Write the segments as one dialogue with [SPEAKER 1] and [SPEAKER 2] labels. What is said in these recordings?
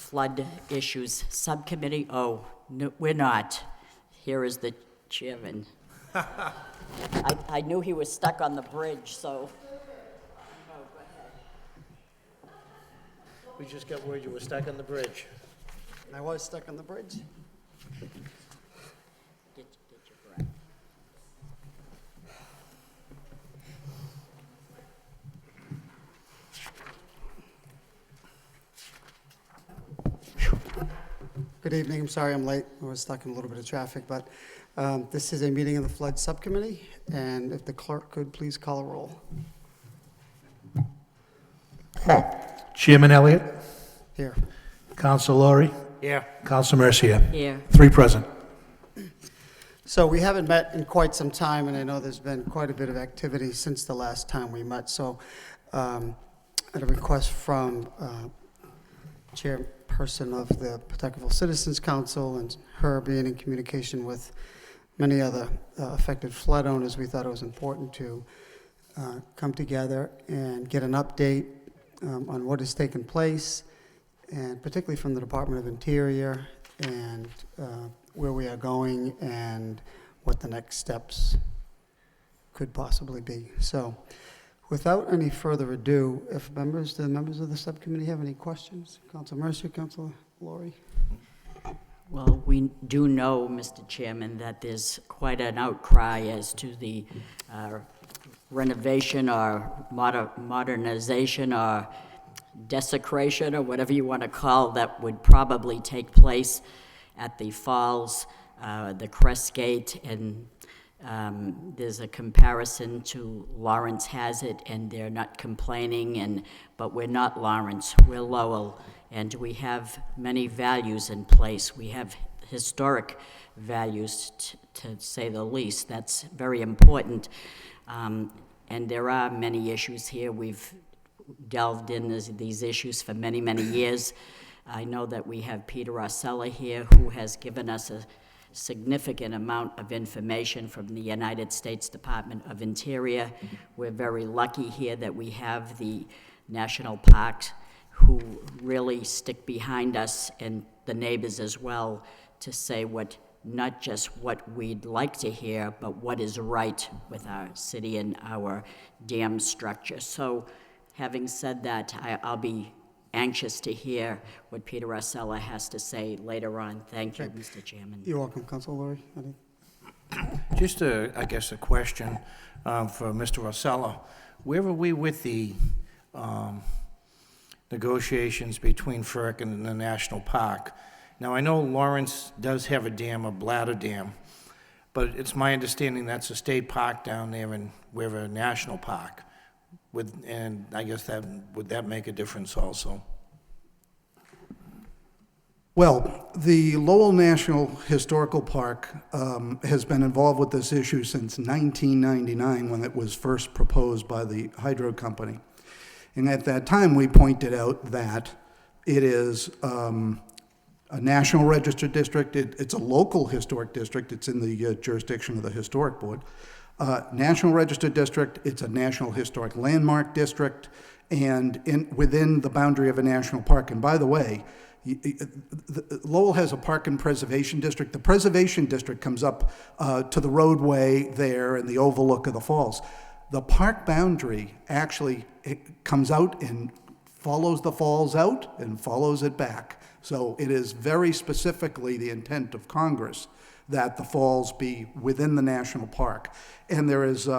[SPEAKER 1] Flood Issues Subcommittee. Oh, no, we're not. Here is the chairman. I knew he was stuck on the bridge, so.
[SPEAKER 2] We just got word you were stuck on the bridge.
[SPEAKER 3] I was stuck on the bridge.
[SPEAKER 1] Get your breath.
[SPEAKER 3] Good evening. I'm sorry I'm late. I was stuck in a little bit of traffic, but this is a meeting of the Flood Subcommittee, and if the clerk could please call a roll.
[SPEAKER 4] Chairman Elliott,
[SPEAKER 3] Here.
[SPEAKER 4] Counsel Laurie,
[SPEAKER 2] Yeah.
[SPEAKER 4] Counsel Mercia.
[SPEAKER 1] Here.
[SPEAKER 4] 3 present.
[SPEAKER 3] So we haven't met in quite some time, and I know there's been quite a bit of activity since the last time we met. So at a request from Chairperson of the Pawtuckaville Citizens Council and her being in communication with many other affected flood owners, we thought it was important to come together and get an update on what has taken place, and particularly from the Department of Interior, and where we are going and what the next steps could possibly be. So without any further ado, if the members of the subcommittee have any questions, Council Mercer, Council Laurie.
[SPEAKER 1] Well, we do know, Mr. Chairman, that there's quite an outcry as to the renovation or modernization or desecration or whatever you want to call that would probably take place at the falls, the Crest Gate, and there's a comparison to Lawrence has it, and they're not complaining, but we're not Lawrence, we're Lowell, and we have many values in place. We have historic values, to say the least. That's very important. And there are many issues here. We've delved in these issues for many, many years. I know that we have Peter Rossella here, who has given us a significant amount of information from the United States Department of Interior. We're very lucky here that we have the national parks who really stick behind us, and the neighbors as well, to say not just what we'd like to hear, but what is right with our city and our dam structure. So having said that, I'll be anxious to hear what Peter Rossella has to say later on. Thank you, Mr. Chairman.
[SPEAKER 3] You're welcome, Council Laurie.
[SPEAKER 2] Just I guess a question for Mr. Rossella. Where are we with the negotiations between FERC and the National Park? Now, I know Lawrence does have a dam, a bladder dam, but it's my understanding that's a state park down there, and we're a national park. And I guess would that make a difference also?
[SPEAKER 4] Well, the Lowell National Historical Park has been involved with this issue since 1999, when it was first proposed by the hydro company. And at that time, we pointed out that it is a national registered district. It's a local historic district. It's in the jurisdiction of the Historic Board. National Registered District, it's a National Historic Landmark District, and within the boundary of a national park. And by the way, Lowell has a Park and Preservation District. The Preservation District comes up to the roadway there and the overlook of the falls. The park boundary actually comes out and follows the falls out and follows it back. So it is very specifically the intent of Congress that the falls be within the national park. And there is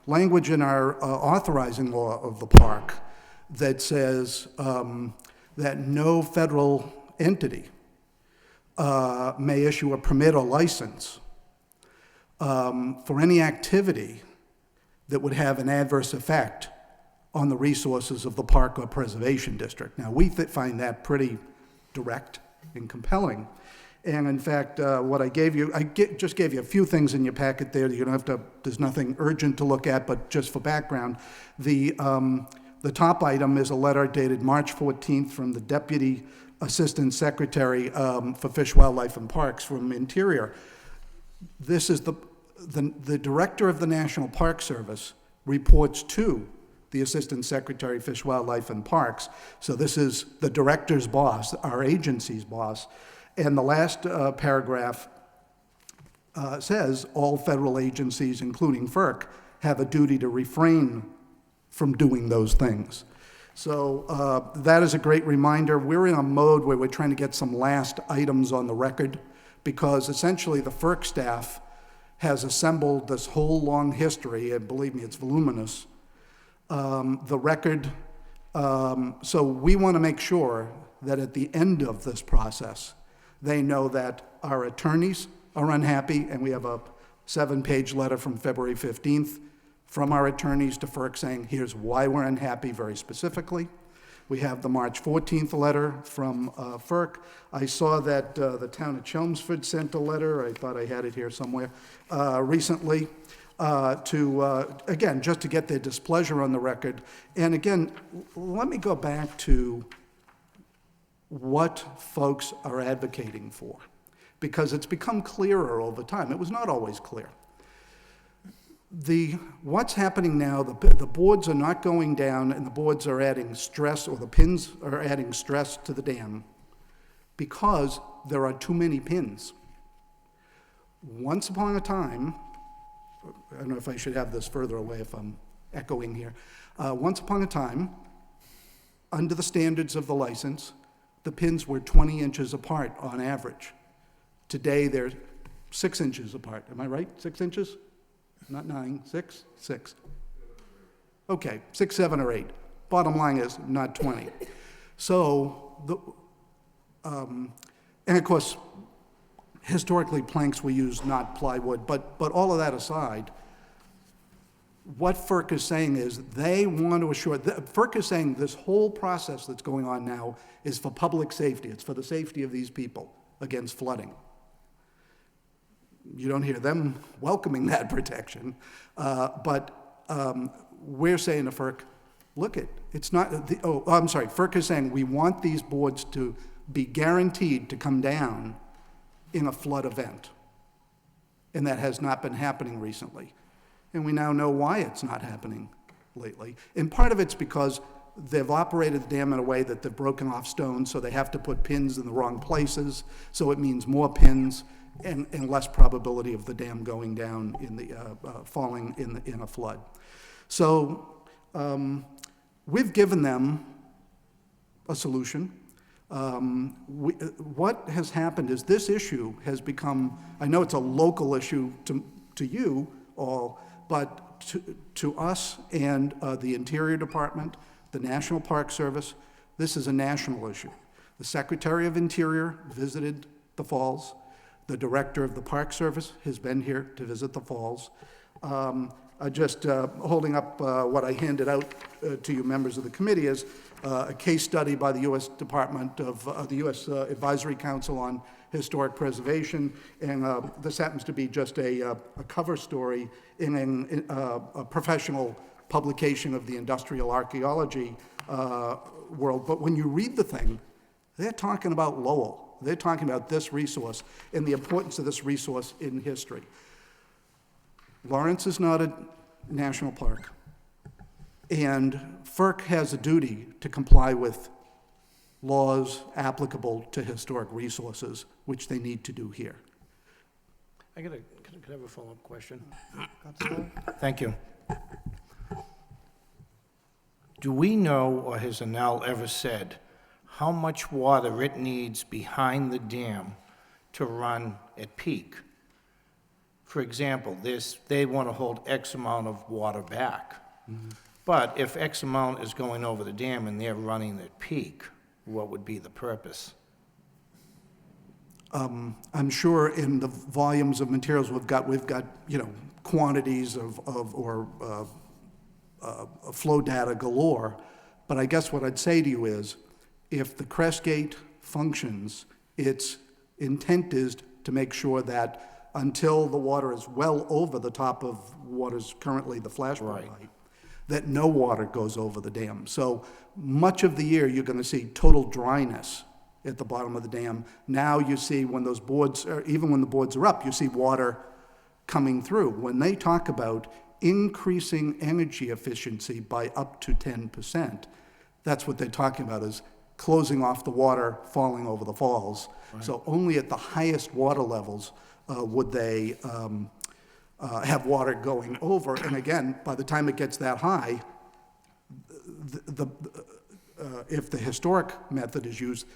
[SPEAKER 4] language in our authorizing law of the park that says that no federal entity may issue a permit or license for any activity that would have an adverse effect on the resources of the park or preservation district. Now, we find that pretty direct and compelling. And in fact, what I gave you, just gave you a few things in your packet there. You don't have to, there's nothing urgent to look at, but just for background, the top item is a letter dated March 14th from the Deputy Assistant Secretary for Fish, Wildlife, and Parks from Interior. This is the Director of the National Park Service reports to the Assistant Secretary, Fish, Wildlife, and Parks. So this is the director's boss, our agency's boss. And the last paragraph says all federal agencies, including FERC, have a duty to refrain from doing those things. So that is a great reminder. We're in a mode where we're trying to get some last items on the record, because essentially the FERC staff has assembled this whole long history, and believe me, it's voluminous, the record. So we want to make sure that at the end of this process, they know that our attorneys are unhappy, and we have a 7-page letter from February 15th from our attorneys to FERC saying, here's why we're unhappy very specifically. We have the March 14th letter from FERC. I saw that the town of Chelmsford sent a letter, I thought I had it here somewhere, recently, again, just to get their displeasure on the record. And again, let me go back to what folks are advocating for, because it's become clearer over time. It was not always clear. What's happening now, the boards are not going down, and the boards are adding stress, or the pins are adding stress to the dam because there are too many pins. Once upon a time, I don't know if I should have this further away if I'm echoing here. Once upon a time, under the standards of the license, the pins were 20 inches apart on average. Today, they're 6 inches apart. Am I right? 6 inches? Not 9, 6? 6. Okay, 6, 7, or 8. Bottom line is not 20. So, and of course, historically planks were used, not plywood, but all of that aside, what FERC is saying is they want to assure, FERC is saying this whole process that's going on now is for public safety. It's for the safety of these people against flooding. You don't hear them welcoming that protection, but we're saying to FERC, look, it's not, I'm sorry, FERC is saying we want these boards to be guaranteed to come down in a flood event, and that has not been happening recently. And we now know why it's not happening lately. And part of it's because they've operated the dam in a way that they've broken off stones, so they have to put pins in the wrong places, so it means more pins and less probability of the dam going down in the falling in a flood. So we've given them a solution. What has happened is this issue has become, I know it's a local issue to you all, but to us and the Interior Department, the National Park Service, this is a national issue. The Secretary of Interior visited the falls. The Director of the Park Service has been here to visit the falls. Just holding up what I handed out to you members of the committee is a case study by the U.S. Department of the U.S. Advisory Council on Historic Preservation, and this happens to be just a cover story in a professional publication of the industrial archaeology world. But when you read the thing, they're talking about Lowell. They're talking about this resource and the importance of this resource in history. Lawrence is not a national park, and FERC has a duty to comply with laws applicable to historic resources, which they need to do here.
[SPEAKER 2] Can I have a follow-up question? Thank you. Do we know, or has Anel ever said, how much water it needs behind the dam to run at peak? For example, they want to hold X amount of water back. Mm-hmm. But if X amount is going over the dam and they're running at peak, what would be the purpose?
[SPEAKER 4] I'm sure in the volumes of materials we've got quantities or flow data galore. But I guess what I'd say to you is, if the crest gate functions, its intent is to make sure that until the water is well over the top of what is currently the flashpoint height, that no water goes over the dam. So much of the year you're going to see total dryness at the bottom of the dam. Now you see when those boards, or even when the boards are up, you see water coming through. When they talk about increasing energy efficiency by up to 10%. That's what they're talking about, is closing off the water falling over the falls. So only at the highest water levels would they have water going over. And again, by the time it gets that high, if the historic method is used,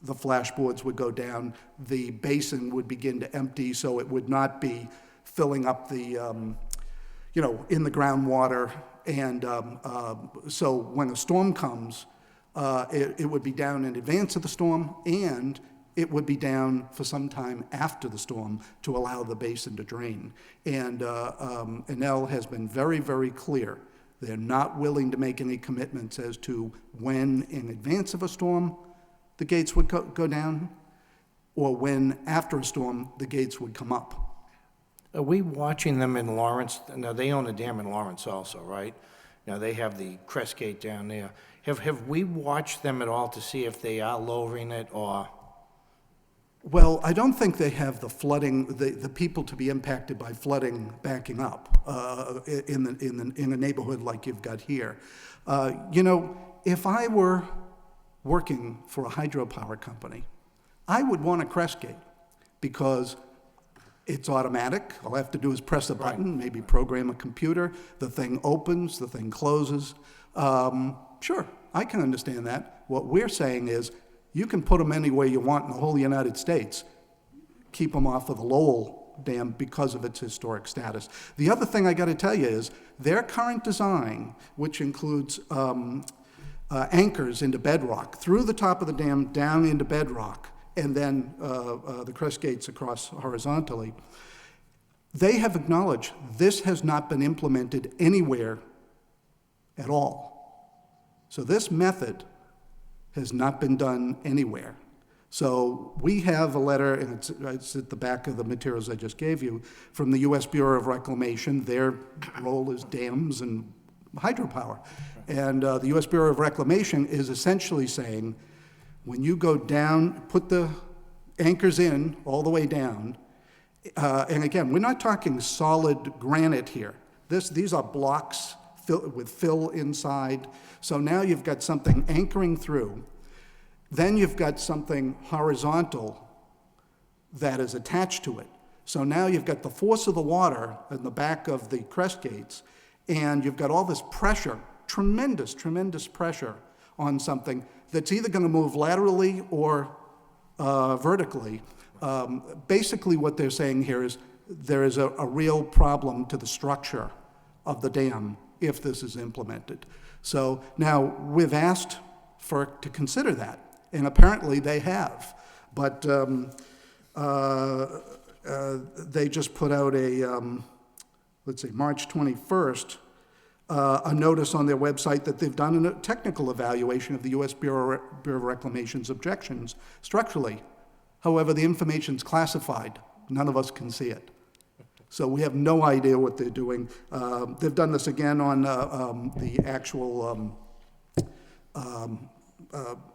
[SPEAKER 4] the flashboards would go down, the basin would begin to empty, so it would not be filling up the, in the groundwater. And so when a storm comes, it would be down in advance of the storm, and it would be down for some time after the storm to allow the basin to drain. And Enel has been very, very clear. They're not willing to make any commitments as to when, in advance of a storm, the gates would go down, or when, after a storm, the gates would come up.
[SPEAKER 2] Are we watching them in Lawrence? Now, they own a dam in Lawrence also, right? Now, they have the Crest Gate down there. Have we watched them at all to see if they are lowering it, or?
[SPEAKER 4] Well, I don't think they have the flooding, the people to be impacted by flooding backing up in a neighborhood like you've got here. If I were working for a hydropower company, I would want a Crest Gate, because it's automatic. All I have to do is press a button, maybe program a computer. The thing opens, the thing closes. Sure, I can understand that. What we're saying is, you can put them anywhere you want in the whole United States. Keep them off of the Lowell Dam because of its historic status. The other thing I got to tell you is, their current design, which includes anchors into bedrock, through the top of the dam, down into bedrock, and then the Crest Gates across horizontally, they have acknowledged this has not been implemented anywhere at all. So this method has not been done anywhere. So we have a letter, and it's at the back of the materials I just gave you, from the U.S. Bureau of Reclamation. Their role is dams and hydropower. And the U.S. Bureau of Reclamation is essentially saying, when you go down, put the anchors in all the way down, and again, we're not talking solid granite here. These are blocks with fill inside. So now you've got something anchoring through. Then you've got something horizontal that is attached to it. So now you've got the force of the water in the back of the Crest Gates, and you've got all this pressure, tremendous, tremendous pressure on something that's either going to move laterally or vertically. Basically what they're saying here is there is a real problem to the structure of the dam if this is implemented. So now we've asked FERC to consider that, and apparently they have. But they just put out let's see, March 21st, a notice on their website that they've done a technical evaluation of the U.S. Bureau of Reclamation's objections structurally. However, the information's classified. None of us can see it. So we have no idea what they're doing. They've done this again on the actual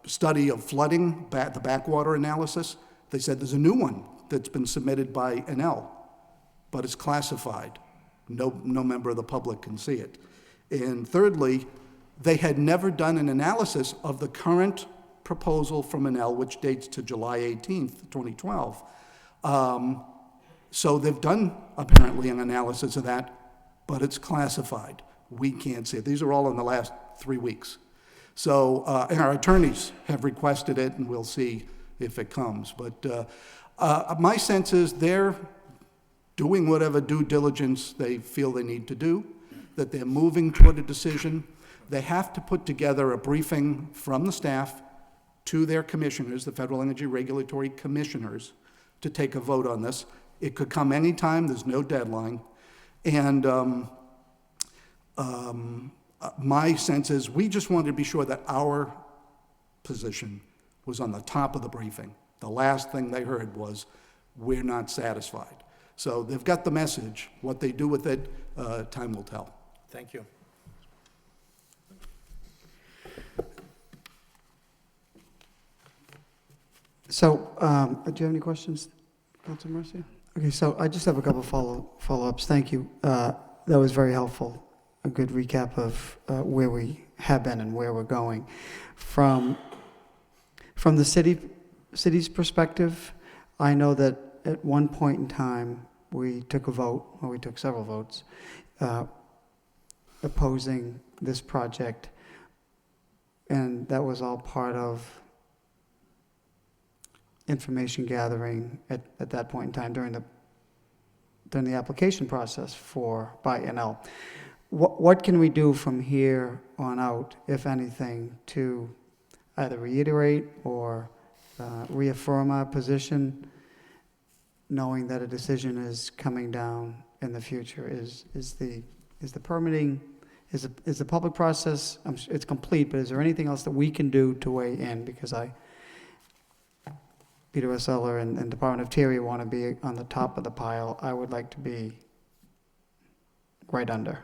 [SPEAKER 4] study of flooding, the backwater analysis. They said there's a new one that's been submitted by Enel, but it's classified. No member of the public can see it. And thirdly, they had never done an analysis of the current proposal from Enel, which dates to July 18th, 2012. So they've done, apparently, an analysis of that, but it's classified. We can't see it. These are all in the last 3 weeks. So, and our attorneys have requested it, and we'll see if it comes. But my sense is they're doing whatever due diligence they feel they need to do, that they're moving toward a decision. They have to put together a briefing from the staff to their commissioners, the Federal Energy Regulatory Commissioners, to take a vote on this. It could come anytime, there's no deadline. And my sense is we just wanted to be sure that our position was on the top of the briefing. The last thing they heard was, we're not satisfied. So they've got the message. What they do with it, time will tell.
[SPEAKER 2] Thank you.
[SPEAKER 3] So, do you have any questions, Councilor Marcia? Okay, so I just have a couple follow-ups. Thank you. That was very helpful, a good recap of where we have been and where we're going. From the city's perspective, I know that at one point in time, we took a vote, or we took several votes, opposing this project, and that was all part of information gathering at that point in time during the application process by NL. What can we do from here on out, if anything, to either reiterate or reaffirm our position, knowing that a decision is coming down in the future? Is the permitting, is the public process, it's complete, but is there anything else that we can do to weigh in? Because Peter Esseller and Department of Interior want to be on the top of the pile. I would like to be right under.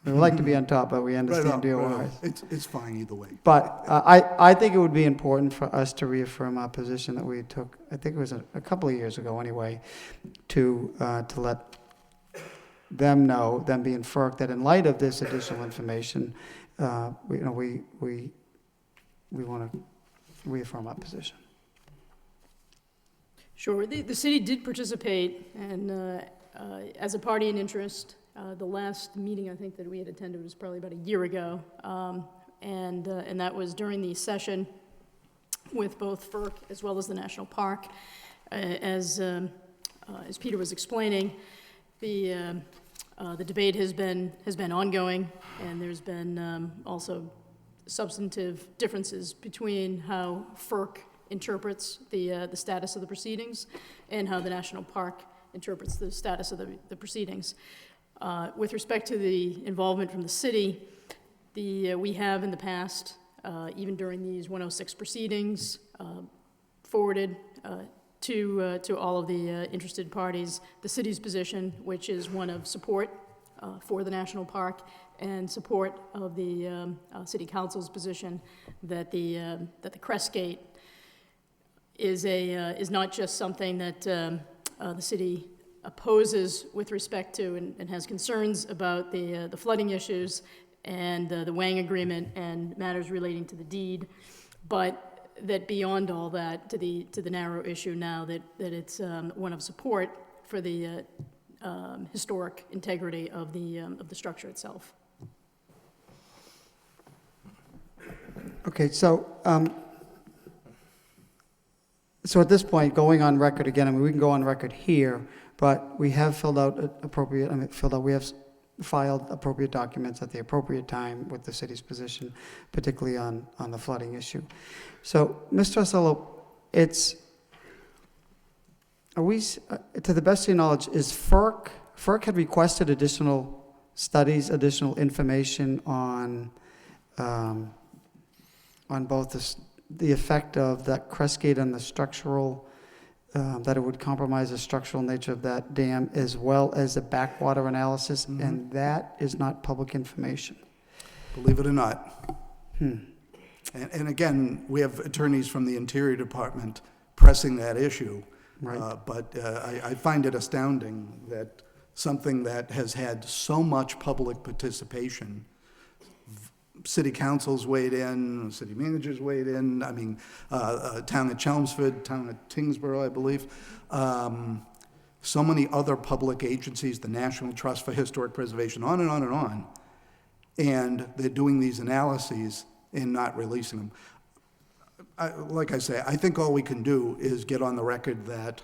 [SPEAKER 3] We would like to be on top, but we understand DORs.
[SPEAKER 4] It's fine either way.
[SPEAKER 3] But I think it would be important for us to reaffirm our position that we took, I think it was a couple of years ago anyway, to let them know, them being FERC, that in light of this additional information, we want to reaffirm our position.
[SPEAKER 5] Sure. The city did participate, and as a party in interest, the last meeting I think that we had attended was probably about a year ago, and that was during the session with both FERC as well as the National Park. As Peter was explaining, the debate has been ongoing, and there's been also substantive differences between how FERC interprets the status of the proceedings and how the National Park interprets the status of the proceedings. With respect to the involvement from the city, we have in the past, even during these 106 proceedings, forwarded to all of the interested parties the city's position, which is one of support for the national park and support of the city council's position that the Crest Gate is not just something that the city opposes with respect to and has concerns about the flooding issues and the Wang agreement and matters relating to the deed, but that beyond all that, to the narrow issue now that it's one of support for the historic integrity of the structure itself.
[SPEAKER 3] Okay, so at this point, going on record again, I mean, we can go on record here, but we have we have filed appropriate documents at the appropriate time with the city's position, particularly on the flooding issue. So, Mr. Ossello, to the best of your knowledge, is FERC had requested additional studies, additional information on both the effect of that Crest Gate and the structural, that it would compromise the structural nature of that dam, as well as the backwater analysis, and that is not public information.
[SPEAKER 4] Believe it or not. And again, we have attorneys from the Interior Department pressing that issue.
[SPEAKER 3] Right.
[SPEAKER 4] But I find it astounding that something that has had so much public participation, city councils weighed in, city managers weighed in, I mean, town of Chelmsford, town of Tingsboro, I believe, so many other public agencies, the National Trust for Historic Preservation, on and on and on, and they're doing these analyses and not releasing them. Like I say, I think all we can do is get on the record that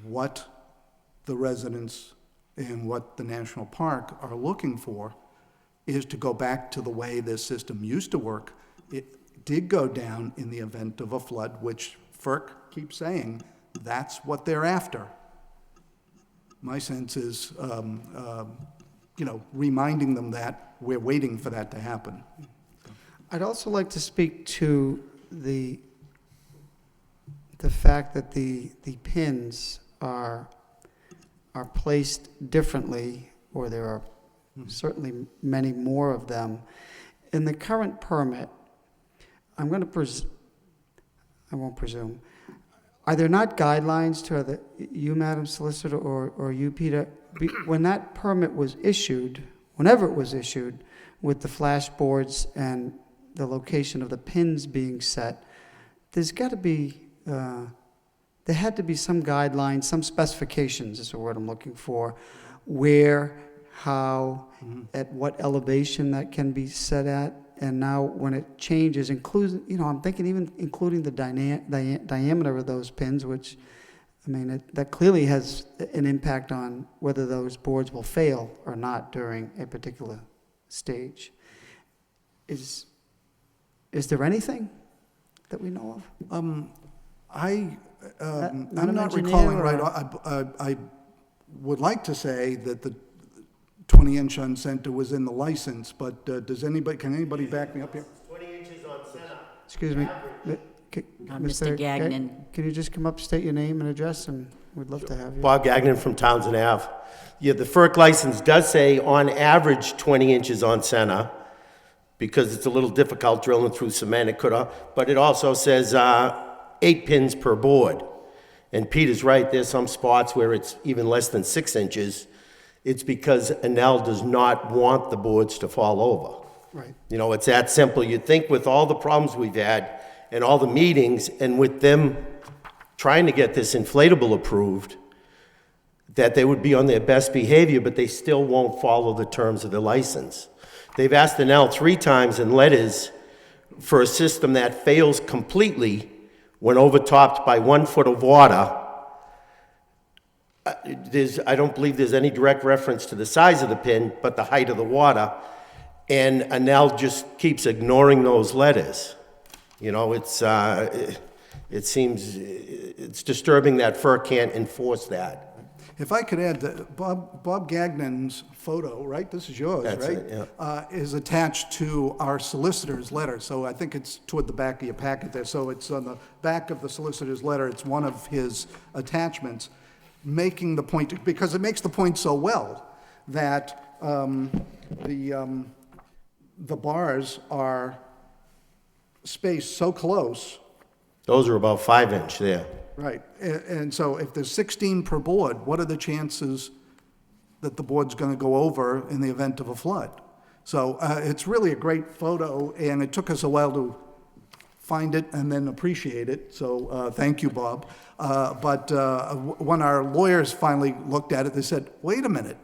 [SPEAKER 4] what the residents and what the national park are looking for is to go back to the way this system used to work. It did go down in the event of a flood, which FERC keeps saying that's what they're after. My sense is, reminding them that we're waiting for that to happen.
[SPEAKER 3] I'd also like to speak to the fact that the pins are placed differently, or there are certainly many more of them. In the current permit, I won't presume, are there not guidelines to you, Madam Solicitor, or you, Peter, when that permit was issued, whenever it was issued, with the flashboards and the location of the pins being set, there's got to be, there had to be some guidelines, some specifications is the word I'm looking for, where, how, at what elevation that can be set at. And now when it changes, includes, I'm thinking even including the diameter of those pins, which, I mean, that clearly has an impact on whether those boards will fail or not during a particular stage. Is there anything that we know of?
[SPEAKER 4] I'm
[SPEAKER 3] an
[SPEAKER 4] not
[SPEAKER 3] engineer
[SPEAKER 4] recalling
[SPEAKER 3] or-
[SPEAKER 4] right. I would like to say that the 20-inch uncenter was in the license, but can anybody back me up here?
[SPEAKER 6] 20 inches on center.
[SPEAKER 3] Excuse me.
[SPEAKER 1] Mr. Gagnon.
[SPEAKER 3] Can you just come up, state your name and address, and we'd love to have you.
[SPEAKER 6] Bob Gagnon from Townsend Ave. Yeah, the FERC license does say on average 20 inches on center, because it's a little difficult drilling through cement, but it also says 8 pins per board. And Peter's right, there's some spots where it's even less than 6 inches. It's because Enel does not want the boards to fall over.
[SPEAKER 3] Right.
[SPEAKER 6] It's that simple. You'd think with all the problems we've had and all the meetings, and with them trying to get this inflatable approved, that they would be on their best behavior, but they still won't follow the terms of the license. They've asked Enel 3 times in letters for a system that fails completely when overtopped by 1 foot of water. I don't believe there's any direct reference to the size of the pin, but the height of the water. And Enel just keeps ignoring those letters. It seems it's disturbing that FERC can't enforce that.
[SPEAKER 4] If I could add, that Bob Gagnon's photo, right, this is yours,
[SPEAKER 6] That's
[SPEAKER 4] right?
[SPEAKER 6] it,
[SPEAKER 4] Is attached to our solicitor's letter, so I think it's toward the back of your packet there. So it's on the back of the solicitor's letter, it's one of his attachments, making the point, because it makes the point so well, that the bars are spaced so close.
[SPEAKER 6] Those are about 5 inch there.
[SPEAKER 4] Right, and so if there's 16 per board, what are the chances that the board's going to go over in the event of a flood? So it's really a great photo, and it took us a while to find it and then appreciate it, so thank you, Bob. But when our lawyers finally looked at it, they said, wait a minute,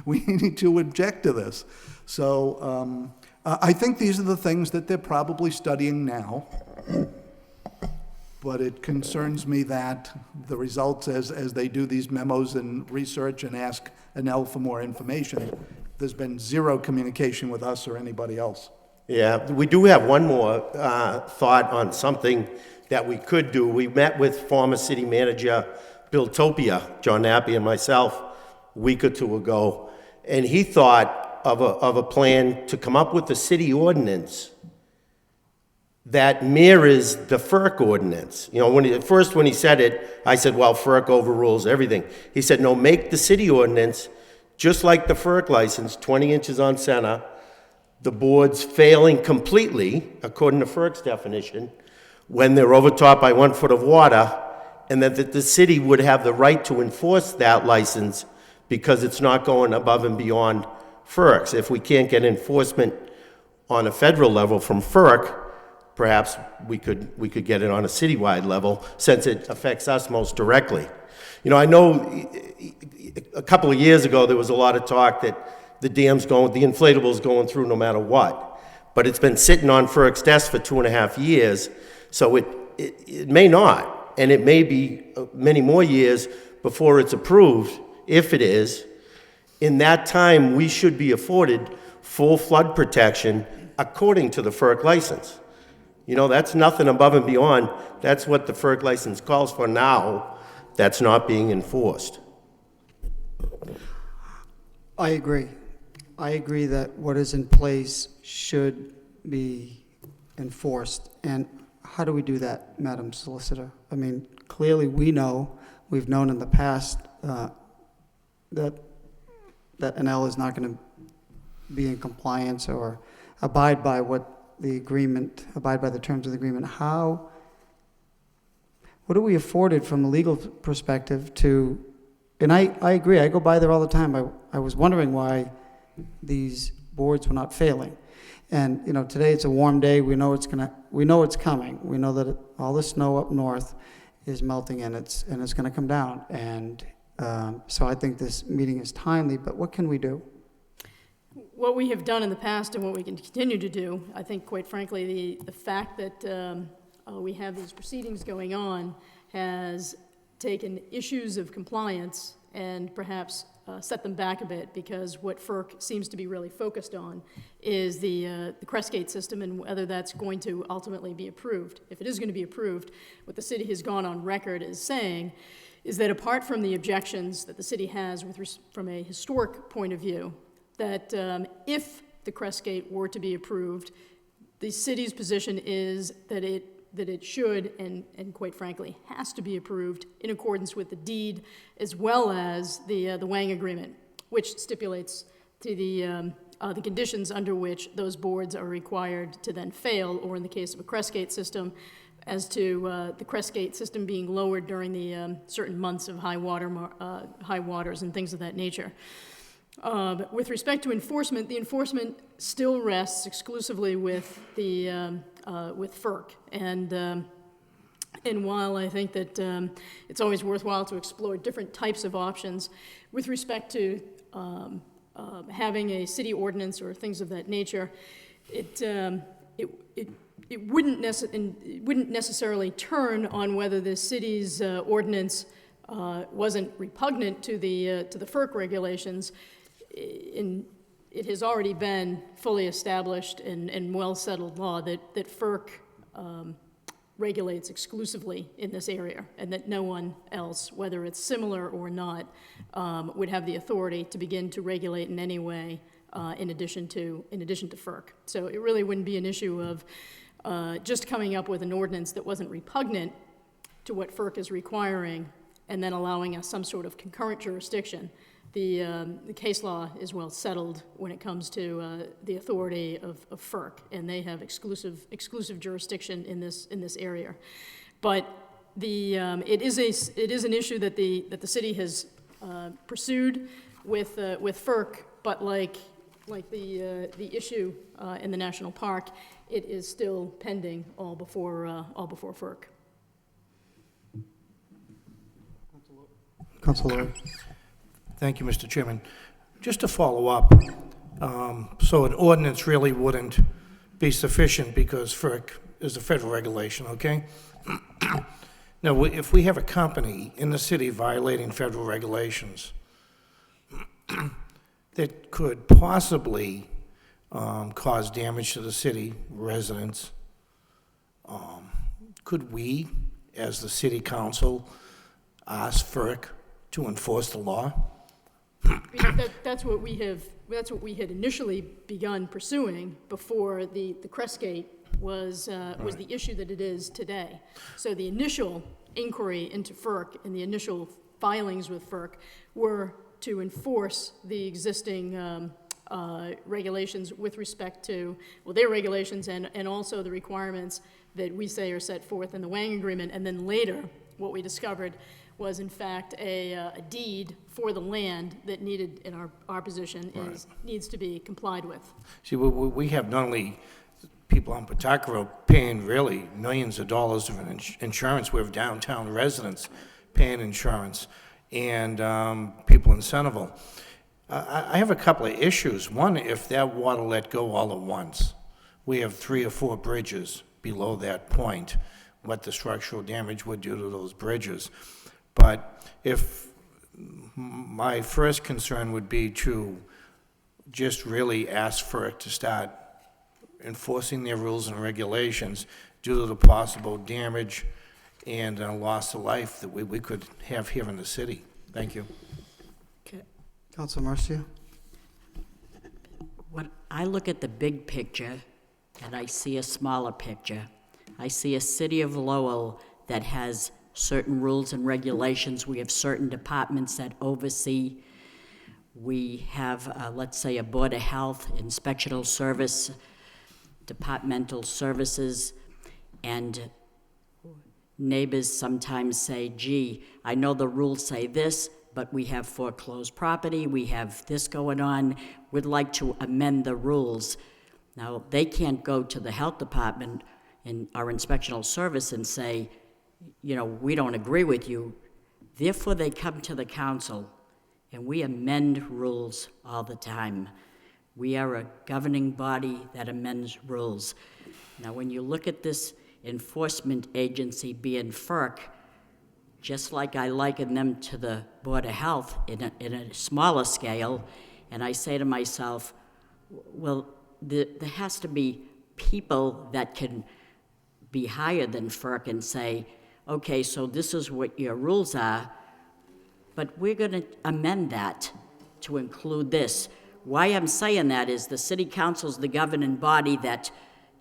[SPEAKER 4] we need to object to this. So I think these are the things that they're probably studying now. But it concerns me that the results, as they do these memos and research and ask Enel for more information, there's been zero communication with us or anybody else.
[SPEAKER 6] Yeah, we do have one more thought on something that we could do. We met with former city manager Bill Topia, John Nappy and myself, a week or 2 ago, and he thought of a plan to come up with a city ordinance that mirrors the FERC ordinance. When he said it, I said, well, FERC overrules everything. He said, no, make the city ordinance just like the FERC license, 20 inches on center, the boards failing completely, according to FERC's definition, when they're overtopped by 1 foot of water, and that the city would have the right to enforce that license because it's not going above and beyond FERC's. If we can't get enforcement on a federal level from FERC, perhaps we could get it on a citywide level, since it affects us most directly. I know a couple of years ago there was a lot of talk that the inflatable's going through no matter what, but it's been sitting on FERC's desk for 2.5 years, so it may not, and it may be many more years before it's approved, if it is. In that time, we should be afforded full flood protection according to the FERC license. That's nothing above and beyond. That's what the FERC license calls for now. That's not being enforced.
[SPEAKER 3] I agree. I agree that what is in place should be enforced. And how do we do that, Madam Solicitor? I mean, clearly we've known in the past that Enel is not going to be in compliance or abide by the terms of the agreement. What are we afforded from a legal perspective to And I agree, I go by there all the time. I was wondering why these boards were not failing. And, you know, today it's a warm day, we know it's coming. We know that all the snow up north is melting and it's gonna come down. And so I think this meeting is timely, but what can we do?
[SPEAKER 5] What we have done in the past and what we can continue to do, I think, quite frankly, the fact that we have these proceedings going on has taken issues of compliance and perhaps set them back a bit, because what FERC seems to be really focused on is the Crestgate system and whether that's going to ultimately be approved. If it is going to be approved, what the city has gone on record as saying is that apart from the objections that the city has from a historic point of view, that if the Crestgate were to be approved, the city's position is that it should and quite frankly has to be approved in accordance with the deed as well as the Wang agreement, which stipulates to the conditions under which those boards are required to then fail, or in the case of a Crestgate system, as to the Crestgate system being lowered during the certain months of high waters and things of that nature. With respect to enforcement, the enforcement still rests exclusively with with FERC, and while I think that it's always worthwhile to explore different types of options with respect to having a city ordinance or things of that nature, it wouldn't necessarily turn on whether the city's ordinance wasn't repugnant to the FERC regulations. It has already been fully established and well-settled law that FERC regulates exclusively in this area, and that no one else, whether it's similar or not, would have the authority to begin to regulate in any way in addition to FERC. So it really wouldn't be an issue of just coming up with an ordinance that wasn't repugnant to what FERC is requiring and then allowing us some sort of concurrent jurisdiction. The case law is well settled when it comes to the authority of FERC, and they have exclusive jurisdiction in this area. But it is an issue that the city has pursued with FERC, but like the issue in the national park, it is still pending all before FERC.
[SPEAKER 3] Councilor.
[SPEAKER 2] Thank you, Mr. Chairman. Just to follow up, so an ordinance really wouldn't be sufficient because FERC is a federal regulation, okay? Now, if we have a company in the city violating federal regulations that could possibly cause damage to the city residents, could we, as the city council, ask FERC to enforce the law?
[SPEAKER 5] That's what we had initially begun pursuing before the Crestgate was the issue that it is today. So the initial inquiry into FERC and the initial filings with FERC were to enforce the existing regulations with respect to, well, their regulations and also the requirements that we say are set forth in the Wang agreement. And then later, what we discovered was in fact a deed for the land that needed, in our position, needs to be complied with.
[SPEAKER 2] See, we have not only people on Pawtucket paying really millions of dollars of insurance, we have downtown residents paying insurance, and people in Centerville. I have a couple of issues. One, if that water let go all at once, we have 3 or 4 bridges below that point, what the structural damage would do to those bridges. But if my first concern would be to just really ask FERC to start enforcing their rules and regulations due to the possible damage and loss of life that we could have here in the city. Thank you.
[SPEAKER 1] Okay.
[SPEAKER 3] Councilor Marcia.
[SPEAKER 1] When I look at the big picture and I see a smaller picture, I see a city of Lowell that has certain rules and regulations. We have certain departments that oversee. We have, let's say, a Board of Health, inspectional service, departmental services, and neighbors sometimes say, gee, I know the rules say this, but we have foreclosed property, we have this going on, we'd like to amend the rules. Now, they can't go to the health department and our inspectional service and say, you know, we don't agree with you. Therefore, they come to the council, and we amend rules all the time. We are a governing body that amends rules. Now, when you look at this enforcement agency being FERC, just like I liken them to the Board of Health in a smaller scale, and I say to myself, well, there has to be people that can be higher than FERC and say, okay, so this is what your rules are, but we're going to amend that to include this. Why I'm saying that is the city council's the governing body that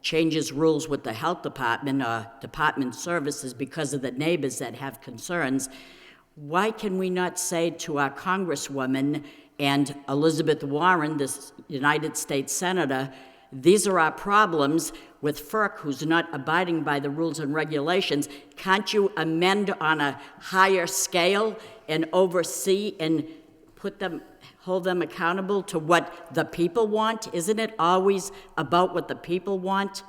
[SPEAKER 1] changes rules with the health department or department services because of the neighbors that have concerns. Why can we not say to our congresswoman and Elizabeth Warren, this United States Senator, these are our problems with FERC, who's not abiding by the rules and regulations. Can't you amend on a higher scale and oversee and hold them accountable to what the people want? Isn't it always about what the people want?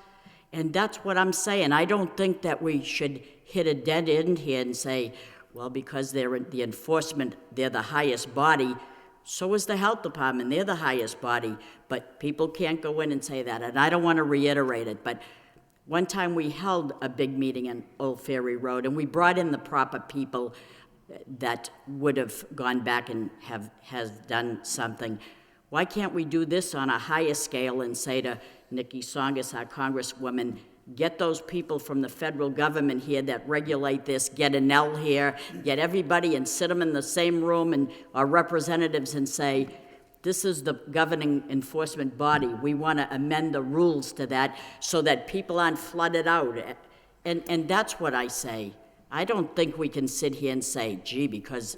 [SPEAKER 1] And that's what I'm saying. I don't think that we should hit a dead end here and say, well, because they're the enforcement, they're the highest body. So is the health department. They're the highest body. But people can't go in and say that. And I don't want to reiterate it, but one time we held a big meeting in Old Ferry Road, and we brought in the proper people that would have gone back and has done something. Why can't we do this on a higher scale and say to Nikki Songus, our congresswoman, get those people from the federal government here that regulate this, get an L here, get everybody and sit them in the same room and our representatives and say, this is the governing enforcement body. We want to amend the rules to that so that people aren't flooded out. And that's what I say. I don't think we can sit here and say, gee, because,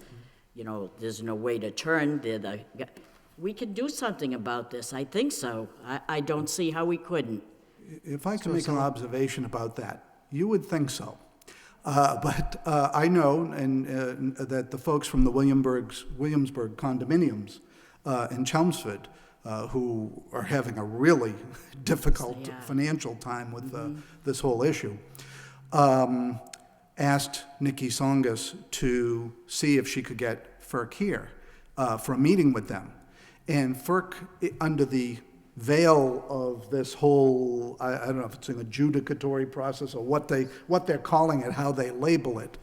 [SPEAKER 1] you know, there's no way to turn. We can do something about this. I think so. I don't see how we couldn't.
[SPEAKER 4] If I can make an observation about that, you would think so. But I know that the folks from the Williamsburg condominiums in Chelmsford, who are having a really difficult financial time with this whole issue, asked Nikki Songus to see if she could get FERC here for a meeting with them. And FERC, under the veil of this whole, I don't know if it's an adjudicatory process or what they're calling it, how they label it,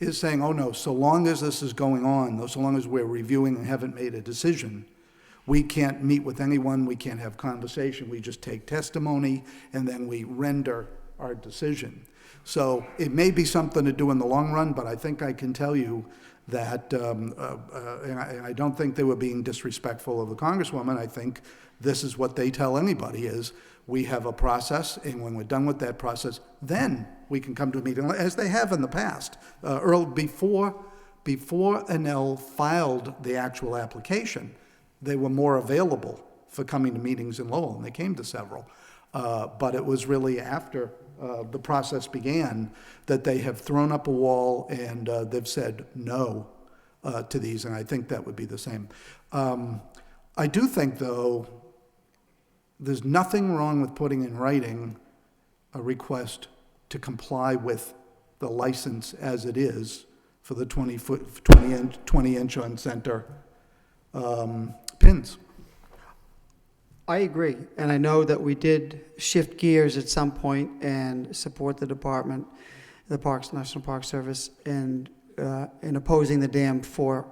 [SPEAKER 4] is saying, oh no, so long as this is going on, so long as we're reviewing and haven't made a decision, we can't meet with anyone, we can't have conversation, we just take testimony and then we render our decision. So it may be something to do in the long run, but I think I can tell you that, and I don't think they were being disrespectful of the Congresswoman. I think this is what they tell anybody is, we have a process, and when we're done with that process, then we can come to a meeting, as they have in the past. Before Enel filed the actual application, they were more available for coming to meetings in Lowell, and they came to several. But it was really after the process began that they have thrown up a wall and they've said no to these, and I think that would be the same. I do think, though, there's nothing wrong with putting in writing a request to comply with the license as it is for the 20-inch on center pins.
[SPEAKER 3] I agree, and I know that we did shift gears at some point and support the department, the National Park Service, in opposing the dam for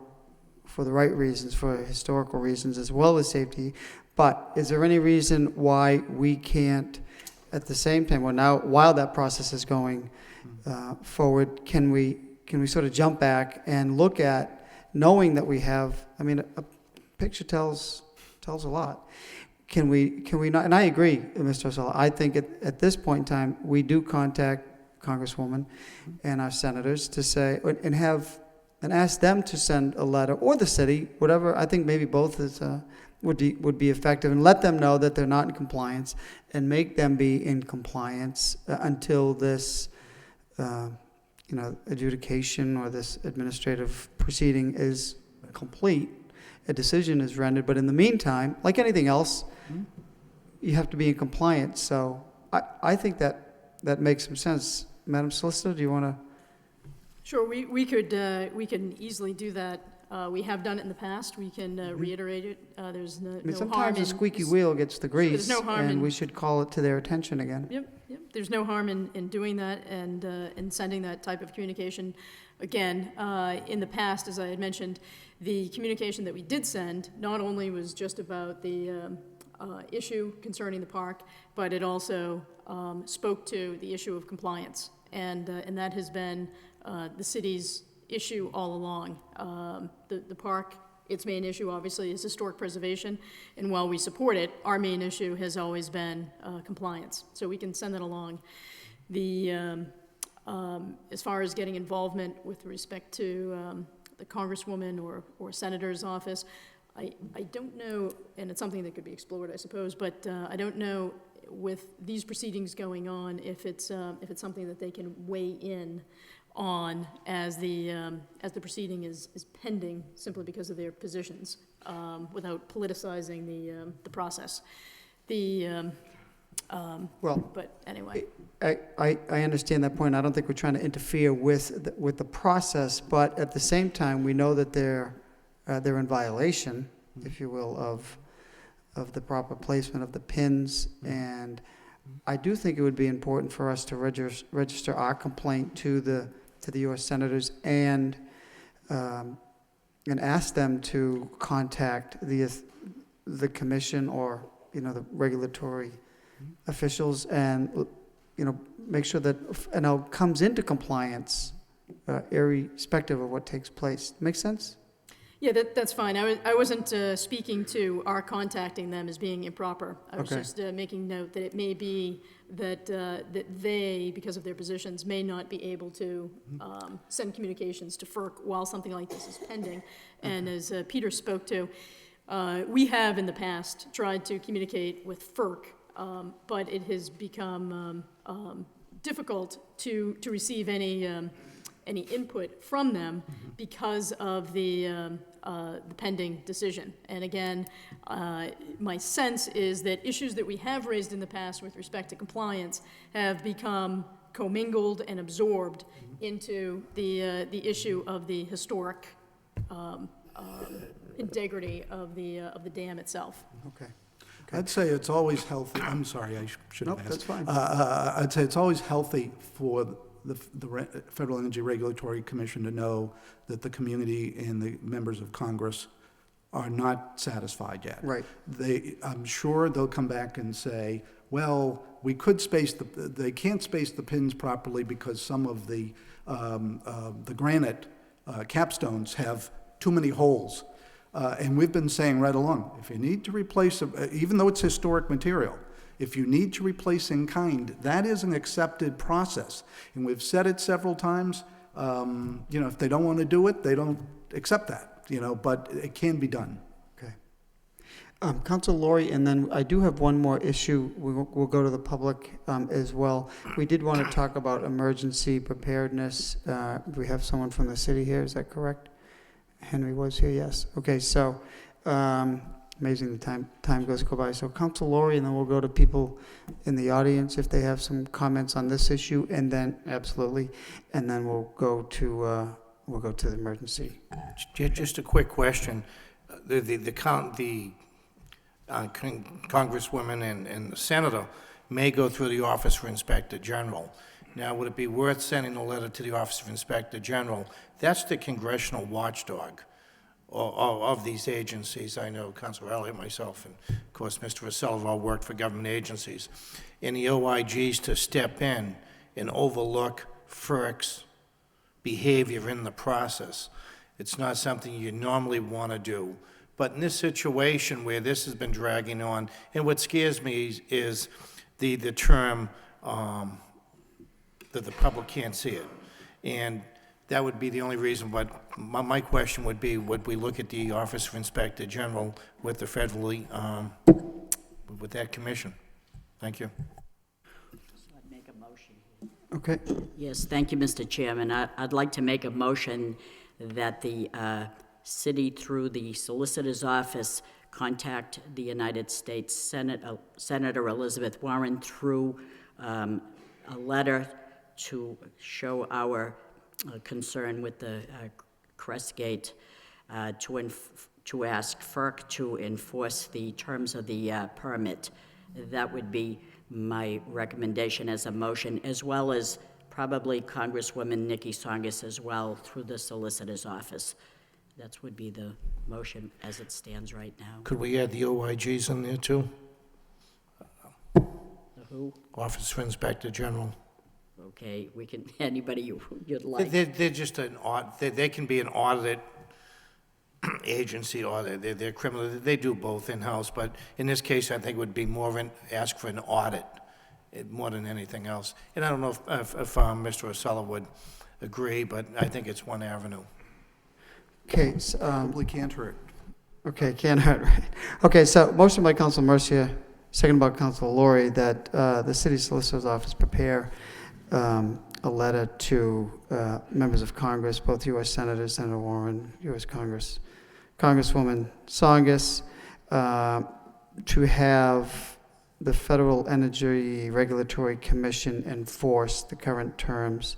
[SPEAKER 3] the right reasons, for historical reasons, as well as safety. But is there any reason why we can't, at the same time, while that process is going forward, can we sort of jump back and look at, knowing that we have, I mean, a picture tells a lot. Can we not, and I agree, Mr. Osala, I think at this point in time, we do contact Congresswoman and our senators to say, and ask them to send a letter, or the city, whatever. I think maybe both would be effective, and let them know that they're not in compliance, and make them be in compliance until this, adjudication or this administrative proceeding is complete, a decision is rendered. But in the meantime, like anything else, you have to be in compliance. So I think that makes some sense. Madam Solicitor, do you want to?
[SPEAKER 5] Sure, we can easily do that. We have done it in the past. We can reiterate it. There's no
[SPEAKER 3] I
[SPEAKER 5] harm
[SPEAKER 3] mean, sometimes
[SPEAKER 5] in...
[SPEAKER 3] the squeaky wheel gets the grease,
[SPEAKER 5] no harm
[SPEAKER 3] and
[SPEAKER 5] in-
[SPEAKER 3] we should call it to their attention again.
[SPEAKER 5] Yep. There's no harm in doing that and in sending that type of communication. Again, in the past, as I had mentioned, the communication that we did send not only was just about the issue concerning the park, but it also spoke to the issue of compliance. And that has been the city's issue all along. The park, its main issue obviously is historic preservation, and while we support it, our main issue has always been compliance. So we can send that along. As far as getting involvement with respect to the congresswoman or senator's office, I don't know, and it's something that could be explored, I suppose, but I don't know with these proceedings going on if it's something that they can weigh in on as the proceeding is pending, simply because of their positions, without politicizing the process. But anyway.
[SPEAKER 3] I understand that point. I don't think we're trying to interfere with the process, but at the same time, we know that they're in violation, if you will, of the proper placement of the pins. And I do think it would be important for us to register our complaint to the U.S. senators and ask them to contact the commission or the regulatory officials and make sure that comes into compliance irrespective of what takes place. Make sense?
[SPEAKER 5] Yeah, that's fine. I wasn't speaking to our contacting them as being improper. I was
[SPEAKER 3] Okay.
[SPEAKER 5] just making note that it may be that they, because of their positions, may not be able to send communications to FERC while something like this is pending. And as Peter spoke to, we have in the past tried to communicate with FERC, but it has become difficult to receive any input from them because of the pending decision. And again, my sense is that issues that we have raised in the past with respect to compliance have become commingled and absorbed into the issue of the historic integrity of the dam itself.
[SPEAKER 3] Okay.
[SPEAKER 4] I'd say it's always healthy, I'm sorry, I should have
[SPEAKER 3] Nope,
[SPEAKER 4] asked.
[SPEAKER 3] that's fine.
[SPEAKER 4] I'd say it's always healthy for the Federal Energy Regulatory Commission to know that the community and the members of Congress are not satisfied yet.
[SPEAKER 3] Right.
[SPEAKER 4] I'm sure they'll come back and say, well, we could they can't space the pins properly because some of the granite capstones have too many holes. And we've been saying right along, if you need to replace, even though it's historic material, if you need to replace in kind, that is an accepted process. And we've said it several times, if they don't want to do it, they don't accept that, but it can be done.
[SPEAKER 3] Okay. Council Laurie, and then I do have one more issue. We'll go to the public as well. We did want to talk about emergency preparedness. We have someone from the city here, is that correct? Henry was here, yes. Okay, so amazing the time goes by. So Council Laurie, and then we'll go to people in the audience if they have some comments on this issue, and then absolutely, and then we'll go to the emergency.
[SPEAKER 2] Just a quick question. The Congresswoman and the Senator may go through the Office for Inspector General. Now, would it be worth sending a letter to the Office of Inspector General? That's the congressional watchdog of these agencies. I know Councilor Elliott, myself, and of course Mr. Vassell all worked for government agencies. And the OIGs to step in and overlook FERC's behavior in the process. It's not something you normally want to do. But in this situation where this has been dragging on, and what scares me is the term that the public can't see it. And that would be the only reason, but my question would be, would we look at the Office of Inspector General with the federally, with that commission? Thank you.
[SPEAKER 1] I'd make a motion.
[SPEAKER 3] Okay.
[SPEAKER 1] Yes, thank you, Mr. Chairman. I'd like to make a motion that the city through the solicitor's office contact the United States Senator Elizabeth Warren through a letter to show our concern with the Crestgate, to ask FERC to enforce the terms of the permit. That would be my recommendation as a motion, as well as probably Congresswoman Nikki Tsongas as well through the solicitor's office. That would be the motion as it stands right now.
[SPEAKER 2] Could we add the OIGs in there too?
[SPEAKER 1] The who?
[SPEAKER 2] Office for Inspector General.
[SPEAKER 1] Okay, we can, anybody you'd like.
[SPEAKER 2] They're just they can be an audit agency, or they're criminal. They do both in-house, but in this case, I think it would be more of ask for an audit more than anything else. And I don't know if Mr. Osella would agree, but I think it's one avenue.
[SPEAKER 3] Okay, so,
[SPEAKER 4] Probably can't hurt.
[SPEAKER 3] okay, can't hurt, right? Okay, so motion by Council Mercia, second by Council Laurie, that the city solicitor's office prepare a letter to members of Congress, both U.S. Senators, Senator Warren, U.S. Congresswoman Tsongas, to have the Federal Energy Regulatory Commission enforce the current terms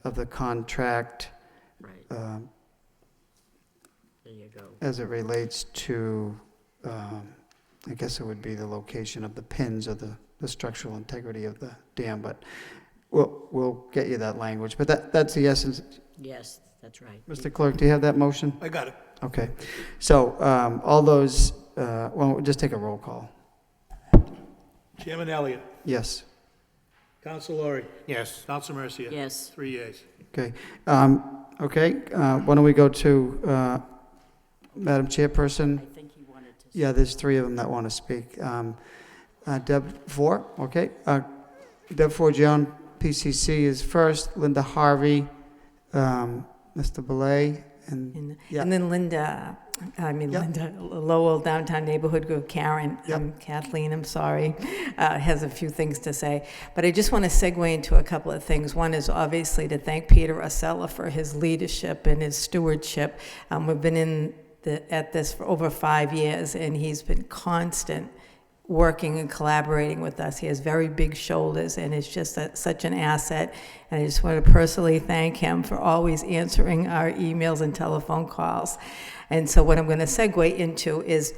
[SPEAKER 3] of the contract
[SPEAKER 1] Right, there you go.
[SPEAKER 3] as it relates to, I guess it would be the location of the pins or the structural integrity of the dam, but we'll get you that language. But that's the essence.
[SPEAKER 1] Yes, that's right.
[SPEAKER 3] Mr. Clerk, do you have that motion?
[SPEAKER 4] I got it.
[SPEAKER 3] Okay. So all those, well, we'll just take a roll call.
[SPEAKER 7] Chairman Elliott.
[SPEAKER 3] Yes.
[SPEAKER 7] Counsel Laurie.
[SPEAKER 2] Yes.
[SPEAKER 7] Counsel Mercia.
[SPEAKER 1] Yes,
[SPEAKER 7] 3 yeas.
[SPEAKER 3] Okay. Okay. Why don't we go to Madam Chairperson?
[SPEAKER 1] I think he wanted to.
[SPEAKER 3] Yeah, there's three of them that want to speak. Deb Four, okay. Deb Four, John PCC is first. Linda Harvey, Mr. Belay, and yeah.
[SPEAKER 8] And then Linda, Lowell Downtown Neighborhood Group, Karen,
[SPEAKER 3] Yep.
[SPEAKER 8] Kathleen, I'm sorry, has a few things to say. But I just want to segue into a couple of things. One is obviously to thank Peter Osella for his leadership and his stewardship. We've been at this for over 5 years, and he's been constant working and collaborating with us. He has very big shoulders and is just such an asset. And I just want to personally thank him for always answering our emails and telephone calls. And so what I'm going to segue into is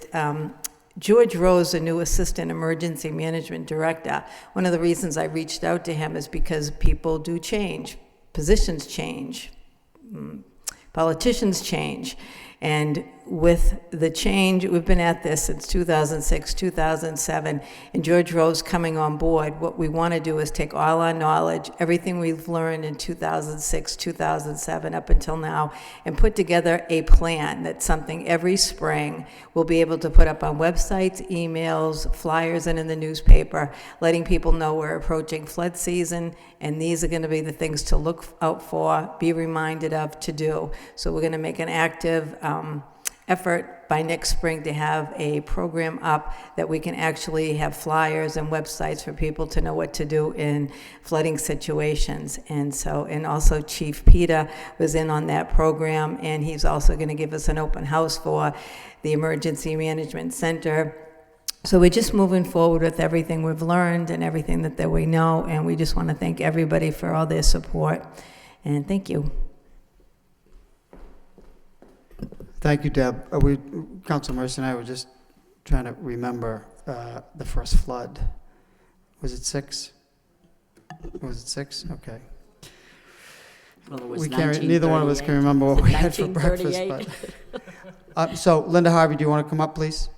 [SPEAKER 8] George Rose, the new Assistant Emergency Management Director. One of the reasons I reached out to him is because people do change, positions change, politicians change. And with the change, we've been at this since 2006, 2007, and George Rose coming on board, what we want to do is take all our knowledge, everything we've learned in 2006, 2007, up until now, and put together a plan that's something every spring we'll be able to put up on websites, emails, flyers, and in the newspaper, letting people know we're approaching flood season, and these are going to be the things to look out for, be reminded of, to do. So we're going to make an active effort by next spring to have a program up that we can actually have flyers and websites for people to know what to do in flooding situations. And so, and also Chief Peter was in on that program, and he's also going to give us an open house for the Emergency Management Center. So we're just moving forward with everything we've learned and everything that we know, and we just want to thank everybody for all their support. And thank you.
[SPEAKER 3] Thank you, Deb. Council Mercer and I were just trying to remember the first flood. Was it 6? Was it 6? Okay.
[SPEAKER 1] well, it was
[SPEAKER 3] We can't. Neither one of us can remember what
[SPEAKER 1] Was it
[SPEAKER 3] we had for breakfast.
[SPEAKER 1] 1938?
[SPEAKER 3] But, so, Linda Harvey, do you want to come up, please?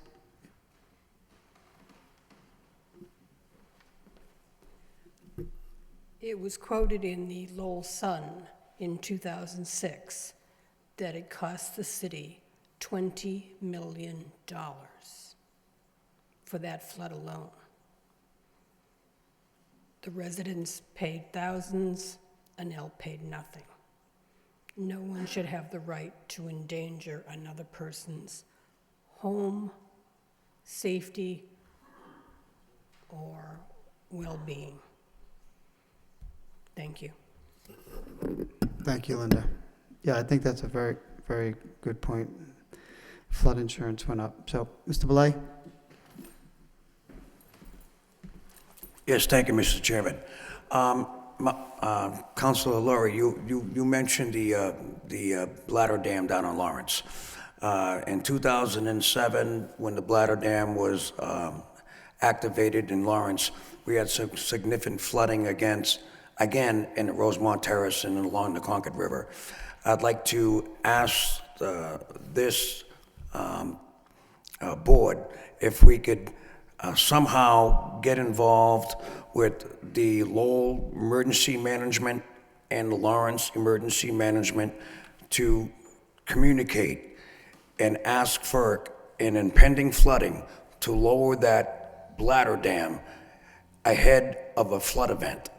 [SPEAKER 9] It was quoted in the Lowell Sun in 2006 that it cost the city $20 million for that flood alone. The residents paid thousands, Anel paid nothing. No one should have the right to endanger another person's home, safety, or well-being. Thank you.
[SPEAKER 3] Thank you, Linda. Yeah, I think that's a very, very good point. Flood insurance went up. So, Mr. Belay?
[SPEAKER 10] Yes, thank you, Mr. Chairman. Councilor Laurie, you mentioned the bladder dam down on Lawrence. In 2007, when the bladder dam was activated in Lawrence, we had some significant flooding again in the Rosemont Terrace and along the Concord River. I'd like to ask this board if we could somehow get involved with the Lowell Emergency Management and the Lawrence Emergency Management to communicate and ask FERC in impending flooding to lower that bladder dam ahead of a flood event,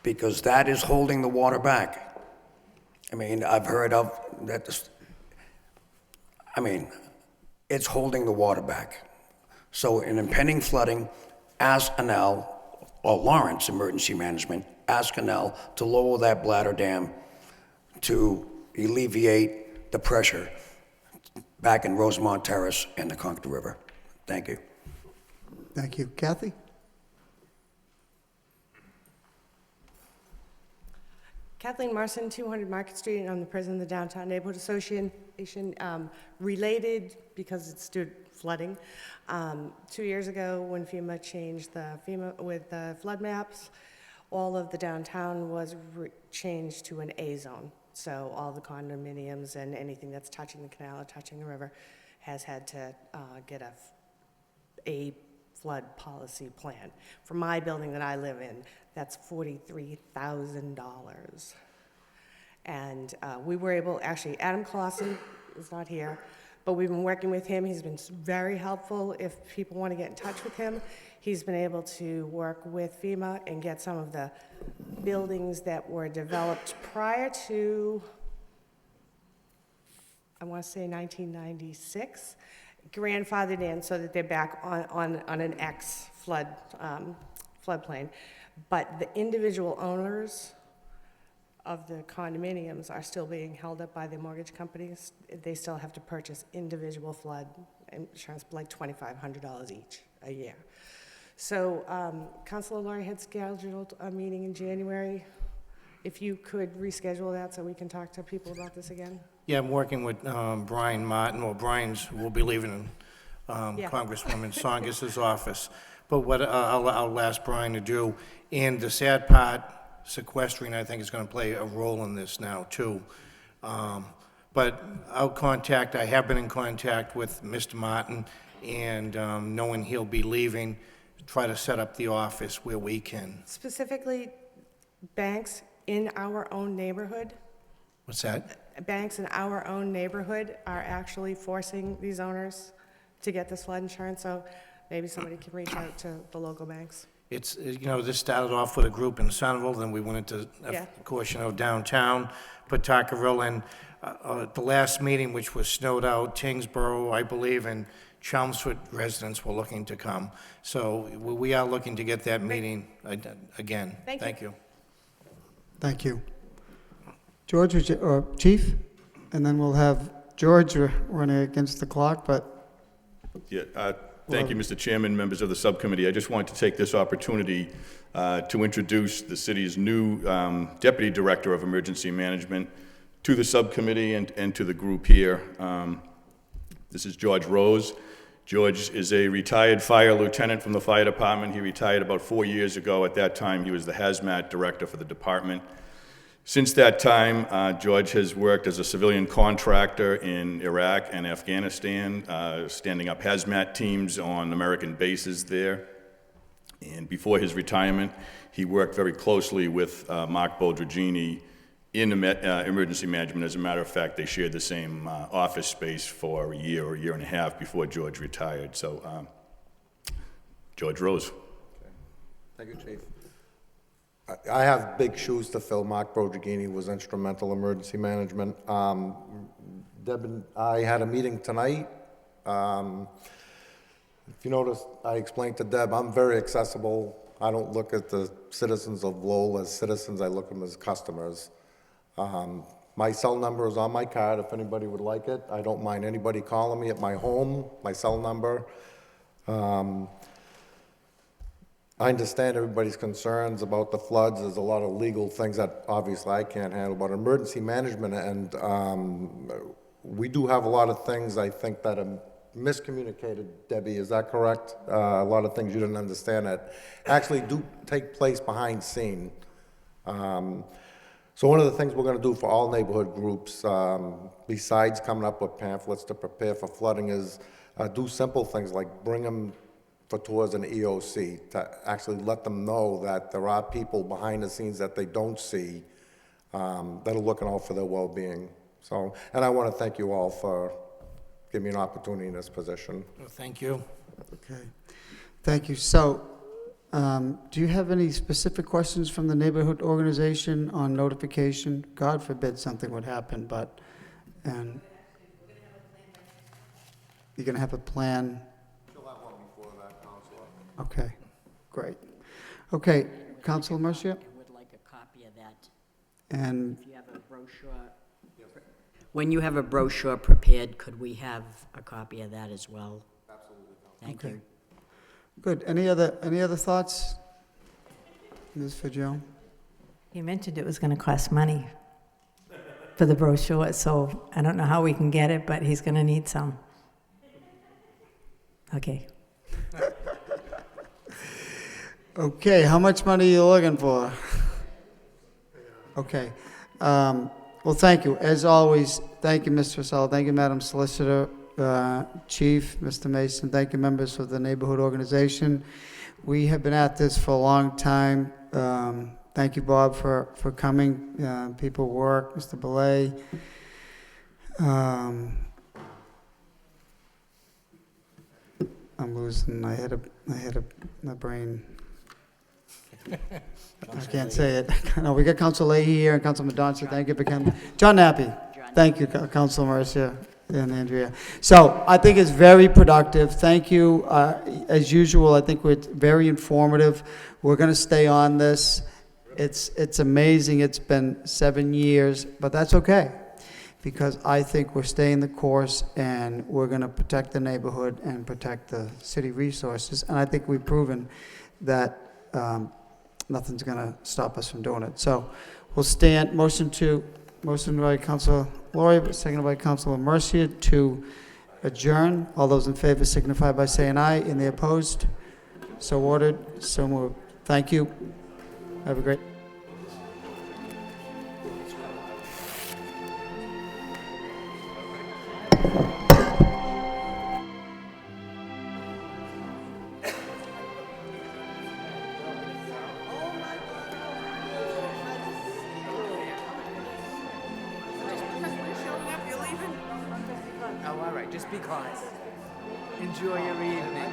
[SPEAKER 10] because that is holding the water back. I mean, I've heard of that. It's holding the water back. So in impending flooding, ask Anel, or Lawrence Emergency Management, ask Anel to lower that bladder dam to alleviate the pressure back in Rosemont Terrace and the Concord River. Thank you.
[SPEAKER 3] Thank you. Kathy?
[SPEAKER 11] Kathleen Marson, 200 Market Street, and I'm the president of the Downtown Neighborhood Association. Related, because it's due to flooding, 2 years ago when FEMA changed with the flood maps, all of the downtown was changed to an A zone. So all the condominiums and anything that's touching the canal or touching the river has had to get a flood policy plan. For my building that I live in, that's $43,000. And we were able, actually, Adam Clausen is not here, but we've been working with him. He's been very helpful. If people want to get in touch with him, he's been able to work with FEMA and get some of the buildings that were developed prior to, I want to say 1996, grandfathered in so that they're back on an X floodplain. But the individual owners of the condominiums are still being held up by the mortgage companies. They still have to purchase individual flood insurance, like $2,500 each a year. So Councilor Laurie had scheduled a meeting in January. If you could reschedule that so we can talk to people about this again.
[SPEAKER 2] Yeah, I'm working with Brian Martin. Well, will be leaving in Congresswoman Tsongas's office. But what I'll ask Brian to do, and the sad part, sequestering, I think, is going to play a role in this now, too. But I have been in contact with Mr. Martin, and knowing he'll be leaving, try to set up the office where we can.
[SPEAKER 11] Specifically, banks in our own neighborhood.
[SPEAKER 2] What's that?
[SPEAKER 11] Banks in our own neighborhood are actually forcing these owners to get this flood insurance, so maybe somebody can reach out to the local banks.
[SPEAKER 2] It's, this started off with a group in Centerville, then we went into a portion of downtown, Pawtuckerville, and the last meeting, which was snowed out, Tingsboro, I believe, and Chelmsford residents were looking to come. So we are looking to get that meeting again. Thank you.
[SPEAKER 3] Thank you. George, or Chief? And then we'll have George running against the clock, but...
[SPEAKER 12] Yeah, thank you, Mr. Chairman, members of the subcommittee. I just wanted to take this opportunity to introduce the city's new Deputy Director of Emergency Management to the subcommittee and to the group here. This is George Rose. George is a retired fire lieutenant from the fire department. He retired about 4 years ago. At that time, he was the hazmat director for the department. Since that time, George has worked as a civilian contractor in Iraq and Afghanistan, standing up hazmat teams on American bases there. And before his retirement, he worked very closely with Mark Boldrigini in emergency management. As a matter of fact, they shared the same office space for a year and a half before George retired. So, George Rose.
[SPEAKER 13] Okay. Thank you, Chief. I have big shoes to fill. Mark Boldrigini was instrumental in emergency management. Deb and I had a meeting tonight. If you notice, I explained to Deb, I'm very accessible. I don't look at the citizens of Lowell as citizens. I look at them as customers. My cell number is on my card if anybody would like it. I don't mind anybody calling me at my home, my cell number. I understand everybody's concerns about the floods. There's a lot of legal things that obviously I can't handle, but emergency management, and we do have a lot of things, I think, that are miscommunicated, Debbie, is that correct? A lot of things you didn't understand that actually do take place behind scene. So one of the things we're going to do for all neighborhood groups, besides coming up with pamphlets to prepare for flooding, is do simple things like bring them for tours in EOC, to actually let them know that there are people behind the scenes that they don't see that are looking out for their well-being. So, and I want to thank you all for giving me an opportunity in this position.
[SPEAKER 2] Well, thank you.
[SPEAKER 3] Okay, thank you. So, do you have any specific questions from the neighborhood organization on notification? God forbid something would happen, but, and you're gonna have a plan?
[SPEAKER 13] She'll have one before that, Counselor.
[SPEAKER 3] Okay, great. Okay, Councilor Mercia?
[SPEAKER 1] And would like a copy of that.
[SPEAKER 3] And,
[SPEAKER 1] If you have a brochure, when you have a brochure prepared, could we have a copy of that as well?
[SPEAKER 13] Absolutely.
[SPEAKER 1] Thank
[SPEAKER 3] Okay.
[SPEAKER 1] you.
[SPEAKER 3] good. Any other thoughts? Ms. Fitzgerald?
[SPEAKER 8] He mentioned it was going to cost money for the brochure, so I don't know how we can get it, but he's going to need some. Okay.
[SPEAKER 3] Okay, how much money are you looking for? Okay. Well, thank you. As always, thank you, Mr. Russell. Thank you, Madam Solicitor, Chief, Mr. Mason. Thank you, members of the neighborhood organization. We have been at this for a long time. Thank you, Bob, for coming. People work, Mr. Belay. I'm losing. I had my brain. I can't say it. No, we got Council Leahy here and Council Madonza. Thank you for coming. John Nappy. Thank you, Council Marcia and Andrea. So I think it's very productive. Thank you. As usual, I think we're very informative. We're going to stay on this. It's amazing. It's been 7 years, but that's okay, because I think we're staying the course and we're going to protect the neighborhood and protect the city resources. And I think we've proven that nothing's going to stop us from doing it. So we'll stand. Motion by Councilor Laurie, seconded by Councilor Mercia to adjourn. All those in favor signify by saying aye. And the opposed? So ordered. So moved. Thank you. Have a great.
[SPEAKER 14] Oh, all right, just because. Enjoy your evening.